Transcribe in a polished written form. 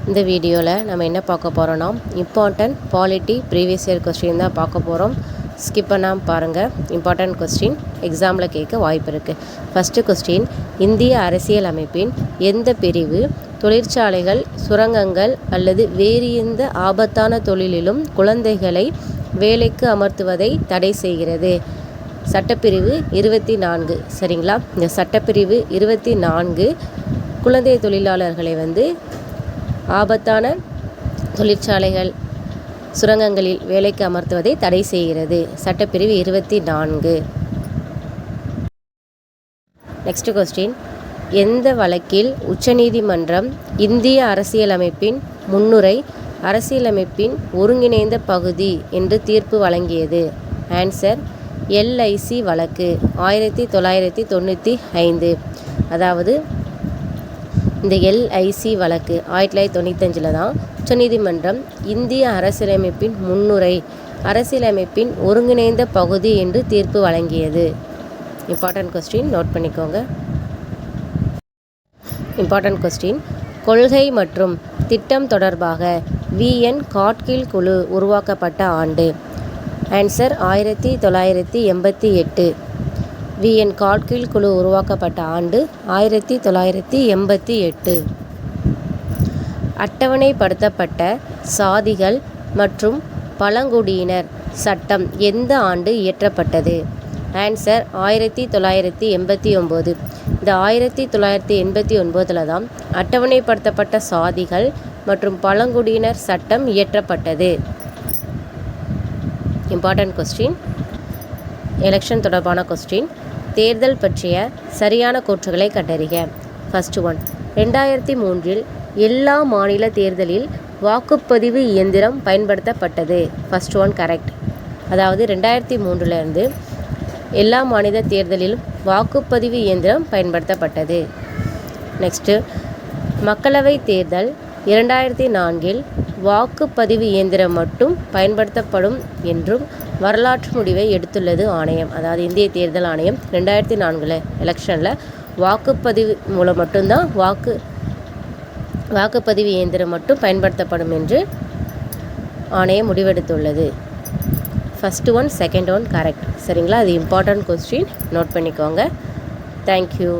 இந்த வீடியோவில் நம்ம என்ன பார்க்க போகிறோன்னா important polity previous year question தான் பார்க்க போகிறோம். ஸ்கிப் பண்ணாமல் பாருங்கள். இம்பார்ட்டன்ட் கொஸ்டின் எக்ஸாமில் கேட்க வாய்ப்பு இருக்குது. ஃபஸ்ட்டு கொஸ்டின், இந்திய அரசியல் அமைப்பின் எந்த பிரிவு தொழிற்சாலைகள், சுரங்கங்கள் அல்லது வேறு எந்த ஆபத்தான தொழிலிலும் குழந்தைகளை வேலைக்கு அமர்த்துவதை தடை செய்கிறது? சட்டப்பிரிவு 24. சரிங்களா? இந்த சட்டப்பிரிவு 24 குழந்தை தொழிலாளர்களை ஆபத்தான தொழிற்சாலைகள், சுரங்கங்களில் வேலைக்கு அமர்த்துவதை தடை செய்கிறது. சட்டப்பிரிவு 24. நெக்ஸ்ட் கொஸ்டின், எந்த வழக்கில் உச்சநீதிமன்றம் இந்திய அரசியலமைப்பின் முன்னுரை அரசியலமைப்பின் ஒருங்கிணைந்த பகுதி என்று தீர்ப்பு வழங்கியது? ஆன்சர், எல்ஐசி வழக்கு 1995. அதாவது இந்த எல்ஐசி வழக்கு 1995 தான் உச்சநீதிமன்றம் இந்திய அரசியலமைப்பின் முன்னுரை அரசியலமைப்பின் ஒருங்கிணைந்த பகுதி என்று தீர்ப்பு வழங்கியது. இம்பார்ட்டன்ட் கொஸ்டின், நோட் பண்ணிக்கோங்க. இம்பார்ட்டன்ட் கொஸ்டின், கொள்கை மற்றும் திட்டம் தொடர்பாக விஎன் காட்கில் குழு உருவாக்கப்பட்ட ஆண்டு? ஆன்சர், 1988. விஎன் காட்கில் குழு உருவாக்கப்பட்ட ஆண்டு 1988. அட்டவணைப்படுத்தப்பட்ட சாதிகள் மற்றும் பழங்குடியினர் சட்டம் எந்த ஆண்டு இயற்றப்பட்டது? ஆன்சர், 1989. இந்த 1989 தான் அட்டவணைப்படுத்தப்பட்ட சாதிகள் மற்றும் பழங்குடியினர் சட்டம் இயற்றப்பட்டது. இம்பார்ட்டன்ட் கொஸ்டின், எலெக்ஷன் தொடர்பான கொஸ்டின். தேர்தல் பற்றிய சரியான கூற்றுகளை கண்டறிக. ஃபர்ஸ்ட் ஒன், 2003 எல்லா மாநில தேர்தலில் வாக்குப்பதிவு இயந்திரம் பயன்படுத்தப்பட்டது. First one correct. அதாவது 2003 எல்லா மாநில தேர்தலிலும் வாக்குப்பதிவு இயந்திரம் பயன்படுத்தப்பட்டது. நெக்ஸ்ட்டு, மக்களவை தேர்தல் 2004 வாக்குப்பதிவு இயந்திரம் மட்டும் பயன்படுத்தப்படும் என்றும் வரலாற்று முடிவை எடுத்துள்ளது ஆணையம். அதாவது இந்திய தேர்தல் ஆணையம் 2004 எலெக்ஷனில் வாக்குப்பதிவு மூலம் மட்டும்தான் வாக்குப்பதிவு இயந்திரம் மட்டும் பயன்படுத்தப்படும் என்று ஆணையம் முடிவெடுத்துள்ளது. First one, second one correct. சரிங்களா? அது இம்பார்ட்டன்ட் கொஸ்டின், நோட் பண்ணிக்கோங்க. தேங்க்யூ.